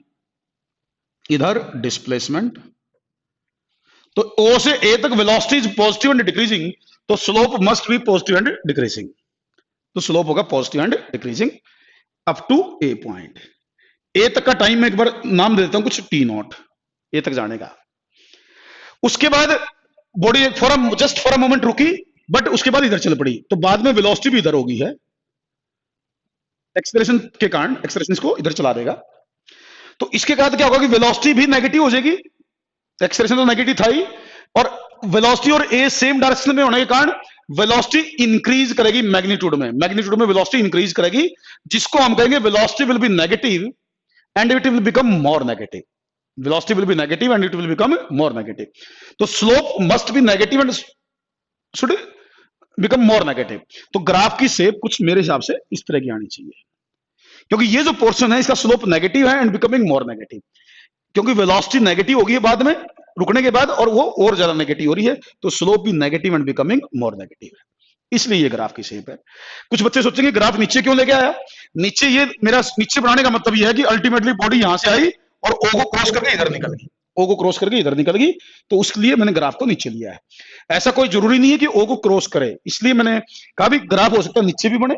A: इधर डिस्प्लेसमेंट, तो ओ से ए तक velocity is positive and decreasing, तो slope must be positive and decreasing, तो स्लोप होगा positive and decreasing up to A point. A तक का टाइम मैं एक बार नाम दे देता हूं कुछ, टी नॉट, ए तक जाने का। उसके बाद body just for a moment रुकी, बट उसके बाद इधर चल पड़ी, तो बाद में वेलोसिटी भी इधर होगी है, एक्सेलरेशन के कारण एक्सेलरेशन इसको इधर चला देगा। तो इसके बाद क्या होगा कि वेलोसिटी भी नेगेटिव हो जाएगी, एक्सेलरेशन तो नेगेटिव था ही, और वेलोसिटी और ए सेम डायरेक्शन में होने के कारण वेलोसिटी इंक्रीज करेगी मैग्नीट्यूड में वेलोसिटी इंक्रीज करेगी, जिसको हम कहेंगे velocity will be negative and it will become more negative. velocity will be negative and it will become more negative. तो slope must be negative and should become more negative. तो graph की shape कुछ मेरे हिसाब से इस तरह की आनी चाहिए, क्योंकि ये जो पोर्शन है इसका स्लोप नेगेटिव है एंड बिकमिंग मोर नेगेटिव, क्योंकि वेलोसिटी नेगेटिव होगी बाद में रुकने के बाद, और वो और ज्यादा नेगेटिव हो रही है, तो स्लोप भी negative and becoming more negative है, इसलिए ये ग्राफ की शेप है। कुछ बच्चे सोचेंगे ग्राफ नीचे क्यों लेके आया, नीचे ये मेरा नीचे बनाने का मतलब ये है कि अल्टीमेटली बॉडी यहां से आई और ओ को क्रॉस करके इधर निकल गई, ओ को क्रॉस करके इधर निकल गई, तो उसके लिए मैंने ग्राफ को नीचे लिया है। ऐसा कोई जरूरी नहीं है कि ओ को क्रॉस करे, इसलिए मैंने कहा भी ग्राफ हो सकता है नीचे भी बने,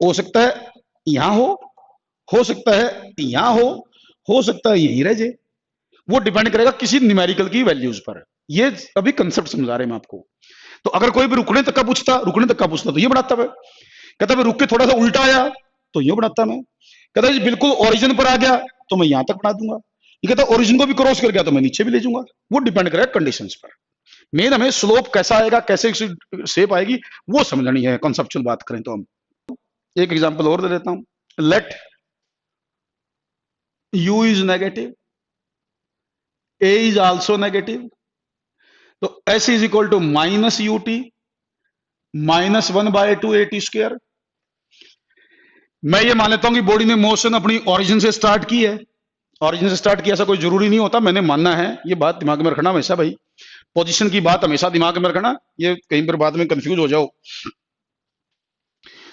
A: हो सकता है यहां हो सकता है यहां हो सकता है यहीं रह जाए, वो डिपेंड करेगा किसी न्यूमेरिकल की वैल्यूज पर। ये अभी कंसेप्ट समझा रहे हैं आपको। तो अगर कोई भी रुकने तक का पूछता तो ये बनाता मैं, कहता मैं रुक के थोड़ा सा उल्टा आया तो ये बनाता मैं, कहता जी बिल्कुल ओरिजिन पर आ गया तो मैं यहां तक बना दूंगा, ये कहता ओरिजिन को भी क्रॉस कर गया तो मैं नीचे भी ले जाऊंगा, वो डिपेंड करेगा कंडीशंस पर। मेन हमें स्लोप कैसा आएगा, कैसे शेप आएगी वो समझनी है। कॉन्सेप्चुअल बात करें तो हम एक एग्जांपल और दे देता हूं, let u is negative, a is also negative, तो s is equal to minus u t -1/2at²। मैं ये मान लेता हूं कि बॉडी ने मोशन अपनी ओरिजिन से स्टार्ट की है, ओरिजिन से स्टार्ट किया, ऐसा कोई जरूरी नहीं होता, मैंने मानना है, ये बात दिमाग में रखना हमेशा भाई, पोजीशन की बात हमेशा दिमाग में रखना, ये कहीं पर बाद में कंफ्यूज हो जाओ।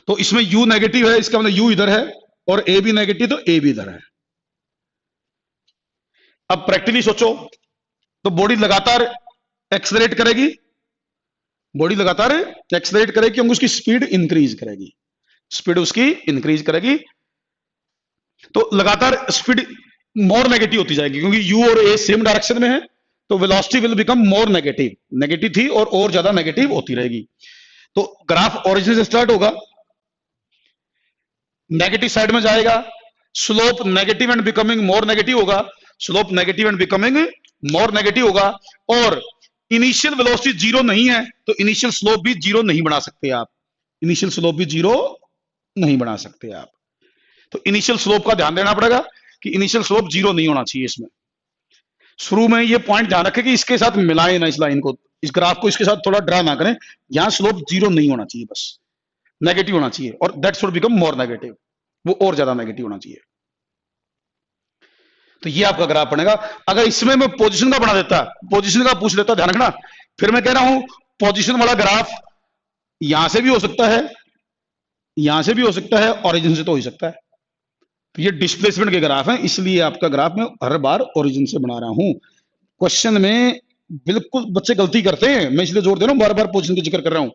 A: तो इसमें u नेगेटिव है, इसका मतलब u इधर है, और a भी नेगेटिव तो a भी इधर है। अब प्रैक्टिकली सोचो, तो बॉडी लगातार एक्सेलरेट करेगी, बॉडी लगातार एक्सेलरेट करेगी क्योंकि उसकी स्पीड इंक्रीज करेगी, स्पीड उसकी इंक्रीज करेगी, तो लगातार स्पीड मोर नेगेटिव होती जाएगी, क्योंकि u और a सेम डायरेक्शन में है, तो velocity will become more negative, negative थी और ज्यादा नेगेटिव होती रहेगी। तो ग्राफ ओरिजिन से स्टार्ट होगा, नेगेटिव साइड में जाएगा, slope negative and becoming more negative होगा, slope negative and becoming more negative होगा, और इनिशियल वेलोसिटी जीरो नहीं है तो इनिशियल स्लोप भी जीरो नहीं बना सकते आप, इनिशियल स्लोप भी जीरो नहीं बना सकते आप। तो इनिशियल स्लोप का ध्यान देना पड़ेगा कि इनिशियल स्लोप जीरो नहीं होना चाहिए। इसमें शुरू में ये पॉइंट ध्यान रखें कि इसके साथ मिलाएं ना, इस लाइन को, इस ग्राफ को इसके साथ थोड़ा ड्रा ना करें, यहां स्लोप जीरो नहीं होना चाहिए, बस नेगेटिव होना चाहिए, और that should become more negative, वो और ज्यादा नेगेटिव होना चाहिए। तो ये आपका ग्राफ बनेगा। अगर इसमें मैं पोजीशन का बना देता, पोजीशन का पूछ लेता, ध्यान रखना, फिर मैं कह रहा हूं पोजीशन वाला ग्राफ यहां से भी हो सकता है, यहां से भी हो सकता है, ओरिजिन से तो हो सकता है। तो ये डिस्प्लेसमेंट के ग्राफ हैं, इसलिए आपका ग्राफ मैं हर बार ओरिजिन से बना रहा हूं। क्वेश्चन में बिल्कुल बच्चे गलती करते हैं, मैं इसलिए जोर दे रहा हूं, बार बार पोजीशन का जिक्र कर रहा हूं।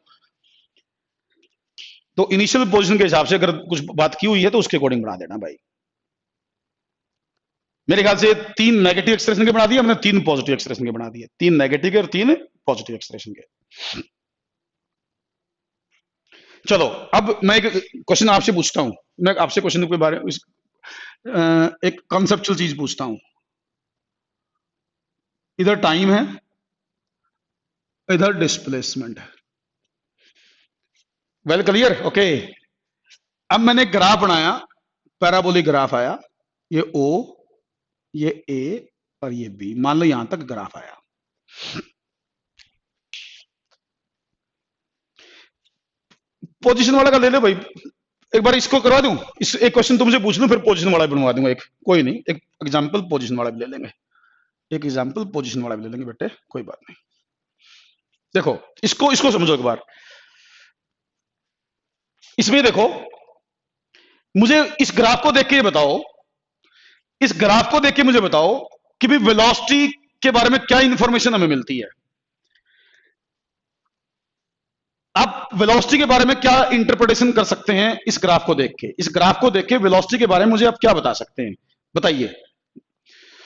A: तो इनिशियल पोजीशन के हिसाब से अगर कुछ बात की हुई है तो उसके अकॉर्डिंग बना देना भाई। मेरे ख्याल से 3 नेगेटिव एक्सप्रेशन के बना दिए हमने, 3 पॉजिटिव एक्सप्रेशन के बना दिए, 3 नेगेटिव के और 3 पॉजिटिव एक्सप्रेशन के। चलो अब मैं एक क्वेश्चन आपसे पूछता हूं, मैं आपसे क्वेश्चन के बारे में एक कॉन्सेप्चुअल चीज पूछता हूं। इधर टाइम है, इधर डिस्प्लेसमेंट है, वेल क्लियर, ओके। अब मैंने ग्राफ बनाया, पैराबोलिक ग्राफ आया, ये O, ये A और ये B, मान लो यहां तक ग्राफ आया। पोजीशन वाला का ले लो भाई, एक बार इसको करवा दूं, इस एक क्वेश्चन तुमसे पूछ लूं, फिर पोजीशन वाला बनवा दूंगा एक, कोई नहीं, एक एग्जांपल पोजीशन वाला भी ले लेंगे, एक एग्जांपल पोजीशन वाला भी ले लेंगे बेटे, कोई बात नहीं। देखो इसको समझो एक बार, इसमें देखो, मुझे इस ग्राफ को देख के बताओ, इस ग्राफ को देख के मुझे बताओ कि भी वेलोसिटी के बारे में क्या इंफॉर्मेशन हमें मिलती है। आप वेलोसिटी के बारे में क्या इंटरप्रिटेशन कर सकते हैं इस ग्राफ को देख के? इस ग्राफ को देख के वेलोसिटी के बारे में मुझे आप क्या बता सकते हैं? बताइए,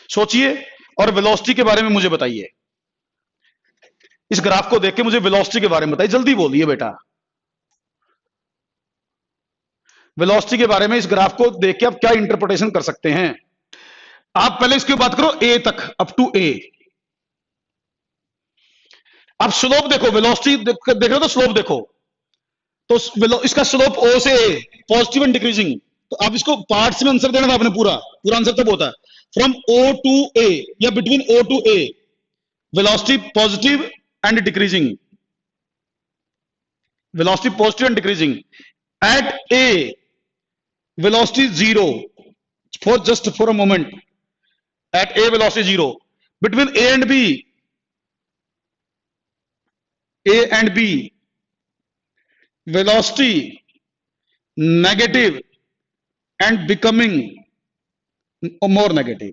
A: सोचिए और वेलोसिटी के बारे में मुझे बताइए। इस ग्राफ को देख के मुझे वेलोसिटी के बारे में बताइए, जल्दी बोलिए बेटा। वेलोसिटी के बारे में इस ग्राफ को देख के आप क्या इंटरप्रिटेशन कर सकते हैं? आप पहले इसकी बात करो ए तक, अप टू ए। आप स्लोप देखो, वेलोसिटी देख रहे हो तो स्लोप देखो, तो इसका स्लोप ओ से ए, पॉजिटिव एंड डिक्रीजिंग। तो आप इसको पार्ट्स में आंसर देना था आपने, पूरा पूरा आंसर तब होता है फ्रॉम ओ टू ए या between O to A, velocity positive and decreasing, velocity positive and decreasing. At A velocity zero, for just for a moment, at A velocity zero, between A and B, A and B, velocity negative and becoming more negative,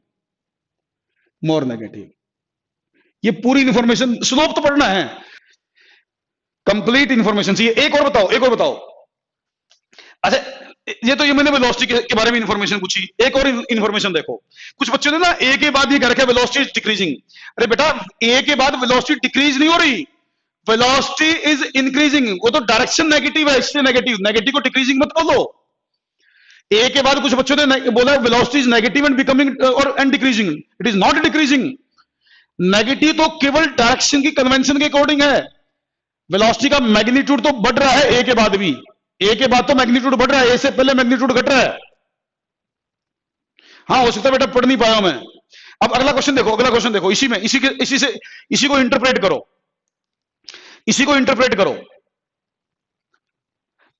A: more negative। ये पूरी information, slope तो पढ़ना है, complete information चाहिए। एक और बताओ, एक और बताओ। अच्छा, ये तो ये मैंने वेलोसिटी के बारे में इंफॉर्मेशन पूछी, एक और इंफॉर्मेशन देखो। कुछ बच्चों ने ना ए के बाद ये कह रखा है वेलोसिटी डिक्रीजिंग। अरे बेटा, ए के बाद वेलोसिटी डिक्रीज नहीं हो रही, वेलोसिटी इज इंक्रीजिंग। वो तो डायरेक्शन नेगेटिव है, इसलिए नेगेटिव, नेगेटिव को डिक्रीजिंग मत बोलो। ए के बाद कुछ बच्चों ने बोला velocity is negative and becoming और and decreasing. It is not decreasing. Negative तो केवल डायरेक्शन की कन्वेंशन के अकॉर्डिंग है। वेलोसिटी का मैग्नीट्यूड तो बढ़ रहा है ए के बाद भी, ए के बाद तो मैग्नीट्यूड बढ़ रहा है, ए से पहले मैग्नीट्यूड घट रहा है। हाँ, हो सकता है बेटा पढ़ नहीं पाया मैं। अब अगला क्वेश्चन देखो, अगला क्वेश्चन देखो, इसी में इसी को इंटरप्रेट करो, इसी को इंटरप्रेट करो।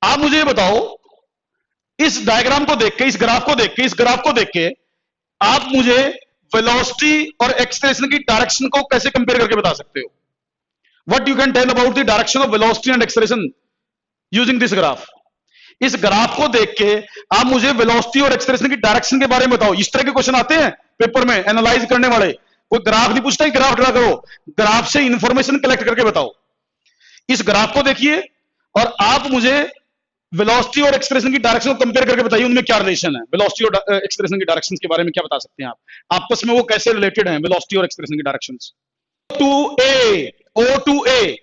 A: आप मुझे ये बताओ, इस डायग्राम को देख के, इस ग्राफ को देख के, इस ग्राफ को देख के आप मुझे वेलोसिटी और एक्सेलरेशन की डायरेक्शन को कैसे कंपेयर करके बता सकते हो? What you can tell about the direction of velocity and acceleration using this graph? इस ग्राफ को देख के आप मुझे वेलोसिटी और एक्सेलरेशन की डायरेक्शन के बारे में बताओ। इस तरह के क्वेश्चन आते हैं पेपर में एनालाइज करने वाले। कोई ग्राफ नहीं पूछता, ग्राफ ड्रा करो, ग्राफ से इंफॉर्मेशन कलेक्ट करके बताओ। इस ग्राफ को देखिए और आप मुझे वेलोसिटी और एक्सेलरेशन की डायरेक्शन को कंपेयर करके बताइए, उनमें क्या रिलेशन है। वेलोसिटी और एक्सेलरेशन की डायरेक्शन के बारे में क्या बता सकते हैं आप, आपस में वो कैसे रिलेटेड हैं, वेलोसिटी और एक्सेलरेशन की directions? O to A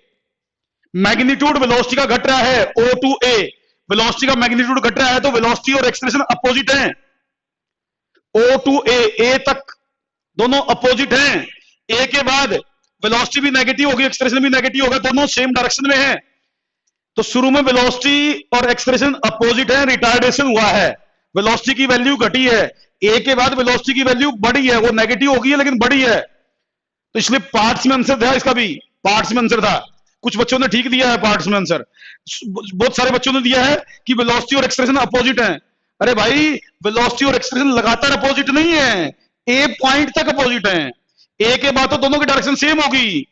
A: magnitude velocity का घट रहा है, ओ टू ए वेलोसिटी का मैग्नीट्यूड घट रहा है, तो वेलोसिटी और एक्सेलरेशन अपोजिट हैं। ओ टू ए तक दोनों अपोजिट हैं। ए के बाद वेलोसिटी भी नेगेटिव होगी, एक्सेलरेशन भी नेगेटिव होगा, दोनों सेम डायरेक्शन में हैं। तो शुरू में वेलोसिटी और एक्सेलरेशन अपोजिट है, रिटार्डेशन हुआ है, वेलोसिटी की वैल्यू घटी है। ए के बाद वेलोसिटी की वैल्यू बढ़ी है, वो नेगेटिव होगी है लेकिन बढ़ी है, तो इसलिए पार्ट्स में आंसर था, इसका भी पार्ट्स में आंसर था। कुछ बच्चों ने ठीक दिया है पार्ट्स में आंसर, बहुत सारे बच्चों ने दिया है कि वेलोसिटी और एक्सेलरेशन अपोजिट है। अरे भाई, वेलोसिटी और एक्सेलरेशन लगातार अपोजिट नहीं है, ए पॉइंट तक अपोजिट है। ए के बाद तो दोनों की डायरेक्शन सेम होगी।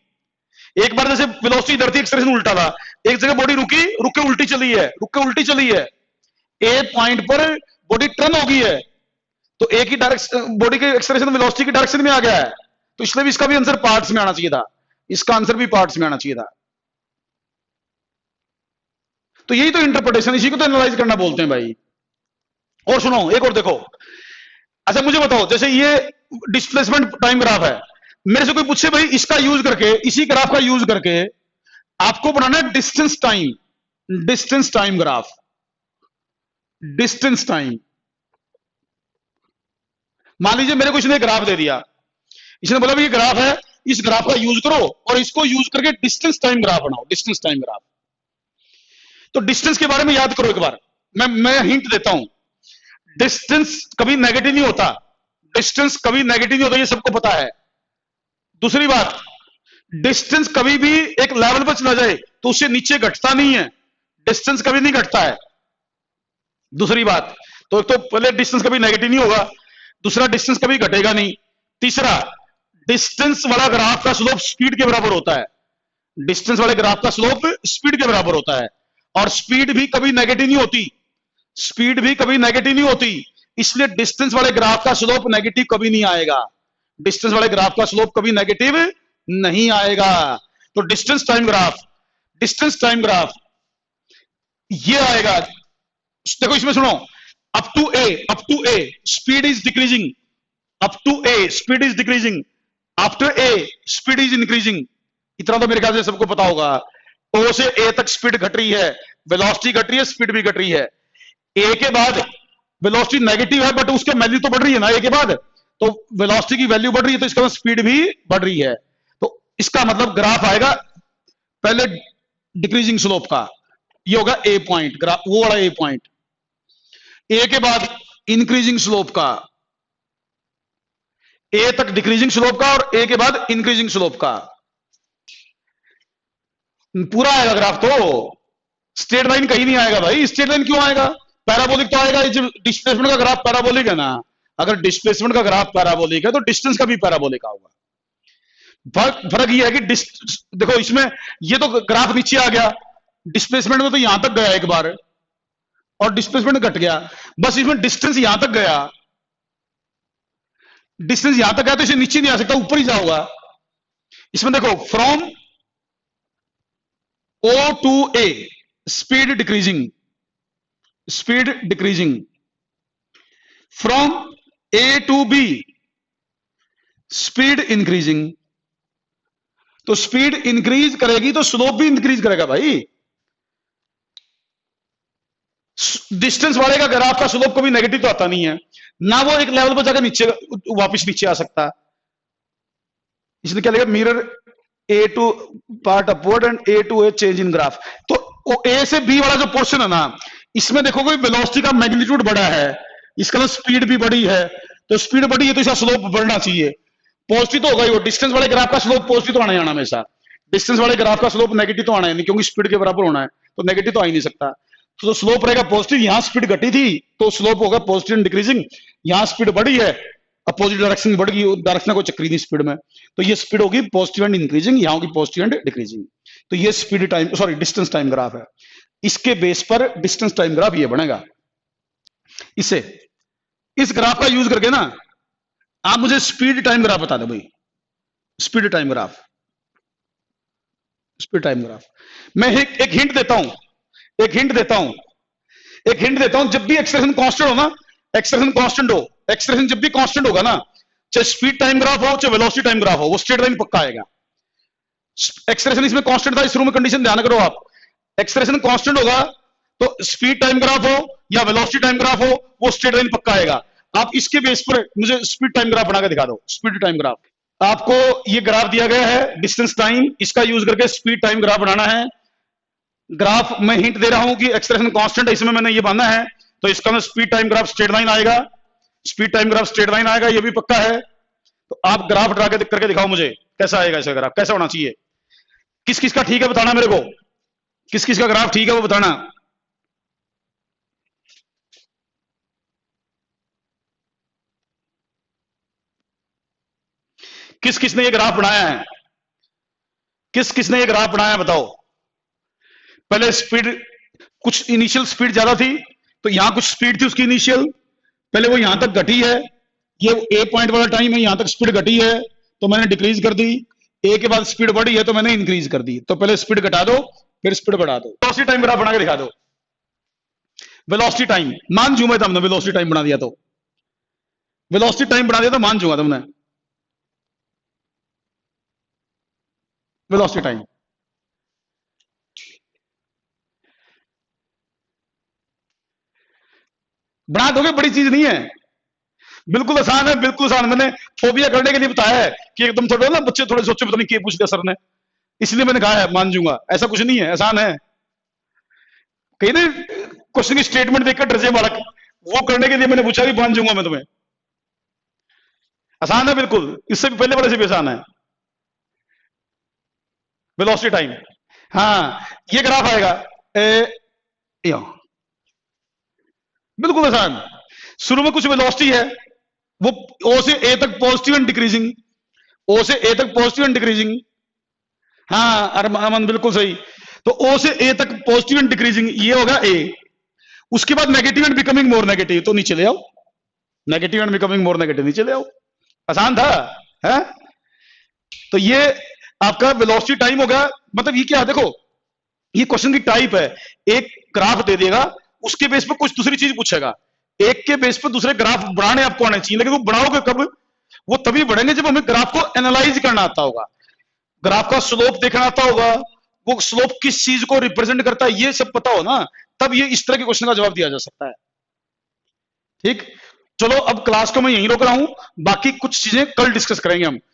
A: एक बार जैसे वेलोसिटी इधर थी, एक्सेलरेशन उल्टा था, एक जगह बॉडी रुकी, रुक के उल्टी चली है, रुक के उल्टी चली है, ए पॉइंट पर बॉडी टर्न हो गई है, तो ए की डायरेक्शन, बॉडी के एक्सेलरेशन वेलोसिटी की डायरेक्शन में आ गया है, तो इसलिए भी इसका भी आंसर पार्ट्स में आना चाहिए था, इसका आंसर भी पार्ट्स में आना चाहिए था। तो यही तो इंटरप्रिटेशन, इसी को तो एनालाइज करना बोलते हैं भाई। और सुनो, एक और देखो। अच्छा मुझे बताओ, जैसे ये डिस्प्लेसमेंट टाइम ग्राफ है, मेरे से कोई पूछे भाई इसका यूज करके, इसी ग्राफ का यूज करके आपको बनाना है distance time graph, distance time. मान लीजिए मेरे को इसने ग्राफ दे दिया, इसने बोला भाई ये ग्राफ है, इस ग्राफ का यूज करो और इसको यूज करके डिस्टेंस टाइम ग्राफ बनाओ, डिस्टेंस टाइम ग्राफ। तो डिस्टेंस के बारे में याद करो एक बार, मैं हिंट देता हूं। डिस्टेंस कभी नेगेटिव नहीं होता, डिस्टेंस कभी नेगेटिव नहीं होता, ये सबको पता है। दूसरी बात, डिस्टेंस कभी भी एक लेवल पर चला जाए तो उससे नीचे घटता नहीं है, डिस्टेंस कभी नहीं घटता है। दूसरी बात, तो एक तो पहले डिस्टेंस कभी नेगेटिव नहीं होगा, दूसरा डिस्टेंस कभी घटेगा नहीं, तीसरा डिस्टेंस वाला ग्राफ का स्लोप स्पीड के बराबर होता है, डिस्टेंस वाले ग्राफ का स्लोप स्पीड के बराबर होता है, और स्पीड भी कभी नेगेटिव नहीं होती, स्पीड भी कभी नेगेटिव नहीं होती, इसलिए डिस्टेंस वाले ग्राफ का स्लोप नेगेटिव कभी नहीं आएगा, डिस्टेंस वाले ग्राफ का स्लोप कभी नेगेटिव नहीं आएगा। तो डिस्टेंस टाइम ग्राफ ये आएगा, देखो इसमें सुनो, up to A speed is decreasing, up to A speed is decreasing, after A speed is increasing. इतना तो मेरे ख्याल से सबको पता होगा। ओ से ए तक स्पीड घट रही है, वेलोसिटी घट रही है, स्पीड भी घट रही है। ए के बाद वेलोसिटी नेगेटिव है, बट उसके वैल्यू तो बढ़ रही है ना ए के बाद, तो वेलोसिटी की वैल्यू बढ़ रही है, तो इसका स्पीड भी बढ़ रही है। तो इसका मतलब ग्राफ आएगा पहले डिक्रीजिंग स्लोप का, ये होगा ए पॉइंट, ग्राफ वो वाला ए पॉइंट। ए के बाद इंक्रीजिंग स्लोप का, ए तक डिक्रीजिंग स्लोप का और ए के बाद इंक्रीजिंग स्लोप का, पूरा आएगा ग्राफ। तो स्ट्रेट लाइन कहीं नहीं आएगा भाई, स्ट्रेट लाइन क्यों आएगा, पैराबोलिक तो आएगा। डिस्प्लेसमेंट का ग्राफ पैराबोलिक है ना, अगर डिस्प्लेसमेंट का ग्राफ पैराबोलिक है तो डिस्टेंस का भी पैराबोलिक होगा। फर्क ये है कि देखो इसमें ये तो ग्राफ नीचे आ गया, डिस्प्लेसमेंट में तो यहां तक गया एक बार और डिस्प्लेसमेंट घट गया, बस इसमें डिस्टेंस यहां तक गया, डिस्टेंस यहां तक गया तो इसे नीचे नहीं आ सकता, ऊपर ही जाओगा। इसमें देखो from O to A speed decreasing, speed decreasing, from A to B speed increasing। तो स्पीड इंक्रीज करेगी तो स्लोप भी इंक्रीज करेगा भाई। डिस्टेंस वाले का ग्राफ का स्लोप कभी नेगेटिव तो आता नहीं है ना, वो एक लेवल पर जाकर नीचे वापस नीचे आ सकता। इसलिए क्या लगेगा, mirror A to part upward and A to A change in graph. तो ए से बी वाला जो पोर्शन है ना, इसमें देखोगे वेलोसिटी का मैग्नीट्यूड बढ़ा है, इसका स्पीड भी बढ़ी है, तो स्पीड बढ़ी है तो इसका स्लोप बढ़ना चाहिए, पॉजिटिव तो होगा ही। वो डिस्टेंस वाले ग्राफ का स्लोप पॉजिटिव तो आना ही आना हमेशा, डिस्टेंस वाले ग्राफ का स्लोप नेगेटिव तो आना है नहीं, क्योंकि स्पीड के बराबर होना है, तो नेगेटिव तो आ ही नहीं सकता। तो स्लोप रहेगा पॉजिटिव, यहां स्पीड घटी थी तो स्लोप होगा पॉजिटिव एंड डिक्रीजिंग, यहां स्पीड बढ़ी है अपोजिट डायरेक्शन बढ़ गई, डायरेक्शन को चक्री नहीं स्पीड में, तो ये स्पीड होगी पॉजिटिव एंड इंक्रीजिंग, यहां होगी पॉजिटिव एंड डिक्रीजिंग। तो ये speed time sorry distance time graph है, इसके बेस पर डिस्टेंस टाइम ग्राफ ये बनेगा। इसे इस ग्राफ का यूज करके ना आप मुझे स्पीड टाइम ग्राफ बता दो भाई, speed time graph, speed time graph. मैं एक हिंट देता हूं, एक हिंट देता हूं, एक हिंट देता हूं, जब भी एक्सप्रेशन कांस्टेंट हो ना, एक्सप्रेशन कांस्टेंट हो, एक्सप्रेशन जब भी कांस्टेंट होगा ना, चाहे स्पीड टाइम ग्राफ हो चाहे वेलोसिटी टाइम ग्राफ हो, वो स्ट्रेट लाइन पक्का आएगा। एक्सप्रेशन इसमें कांस्टेंट था, इस रूम में कंडीशन ध्यान करो आप, एक्सप्रेशन कांस्टेंट होगा तो स्पीड टाइम ग्राफ हो या वेलोसिटी टाइम ग्राफ हो वो स्ट्रेट लाइन पक्का आएगा। आप इसके बेस पर मुझे स्पीड टाइम ग्राफ बनाकर दिखा दो। स्पीड टाइम ग्राफ आपको ये ग्राफ दिया गया है डिस्टेंस टाइम, इसका यूज करके स्पीड टाइम ग्राफ बनाना है। ग्राफ मैं हिंट दे रहा हूं कि एक्सप्रेशन कांस्टेंट है, इसमें मैंने ये बांधा है, तो इसका में speed time graph straight line आएगा, speed time graph straight line आएगा, ये भी पक्का है। तो आप ग्राफ ड्रा करके दिखाओ मुझे कैसा आएगा, इसका ग्राफ कैसा होना चाहिए, किस किस का ठीक है बताना मेरे को, किस किस का ग्राफ ठीक है वो बताना। किस किसने ये ग्राफ बनाया है, किस किसने ये ग्राफ बनाया है बताओ। पहले स्पीड कुछ इनिशियल स्पीड ज्यादा थी, तो यहां कुछ स्पीड थी उसकी इनिशियल, पहले वो यहां तक घटी है, ये ए पॉइंट वाला टाइम है, यहां तक स्पीड घटी है तो मैंने डिक्रीज कर दी, ए के बाद स्पीड बढ़ी है तो मैंने इंक्रीज कर दी। तो पहले स्पीड घटा दो फिर स्पीड बढ़ा दो। वेलोसिटी टाइम ग्राफ बना के दिखा दो, वेलोसिटी टाइम मान जू मैं तुमने वेलोसिटी टाइम बना दिया, तो वेलोसिटी टाइम बना दिया तो मान जूंगा तुमने वेलोसिटी टाइम। बना दोगे, बड़ी चीज नहीं है, बिल्कुल आसान है, बिल्कुल आसान। मैंने फोबिया करने के लिए बताया है कि एकदम थोड़ा ना बच्चे थोड़े सोचे पता नहीं क्या पूछ लिया सर ने, इसलिए मैंने कहा है मान जूंगा, ऐसा कुछ नहीं है, आसान है। कहीं ना क्वेश्चन की स्टेटमेंट देखकर डर जाए बालक, वो करने के लिए मैंने पूछा कि मान जूंगा मैं तुम्हें, आसान है बिल्कुल, इससे भी पहले वाले से भी आसान है। वेलोसिटी टाइम, हाँ ये ग्राफ आएगा बिल्कुल आसान। शुरू में कुछ वेलोसिटी है, वो ओ से ए तक पॉजिटिव एंड डिक्रीजिंग, ओ से ए तक पॉजिटिव एंड डिक्रीजिंग, हाँ अरमान बिल्कुल सही। तो ओ से ए तक पॉजिटिव एंड डिक्रीजिंग ये होगा ए, उसके बाद negative and becoming more negative, तो नीचे ले आओ, negative and becoming more negative नीचे ले आओ, आसान था है। तो ये आपका वेलोसिटी टाइम होगा, मतलब ये क्या है देखो, ये क्वेश्चन की टाइप है। एक ग्राफ दे देगा, उसके बेस पर कुछ दूसरी चीज पूछेगा। एक के बेस पर दूसरे ग्राफ बनाने आपको आने चाहिए, लेकिन वो बनाओगे कब? वो तभी बढ़ेंगे जब हमें ग्राफ को एनालाइज करना आता होगा, ग्राफ का स्लोप देखना आता होगा, वो स्लोप किस चीज को रिप्रेजेंट करता है ये सब पता हो ना, तब ये इस तरह के क्वेश्चन का जवाब दिया जा सकता है। ठीक, चलो अब क्लास को मैं यहीं रोक रहा हूं, बाकी कुछ चीजें कल डिस्कस करेंगे हम।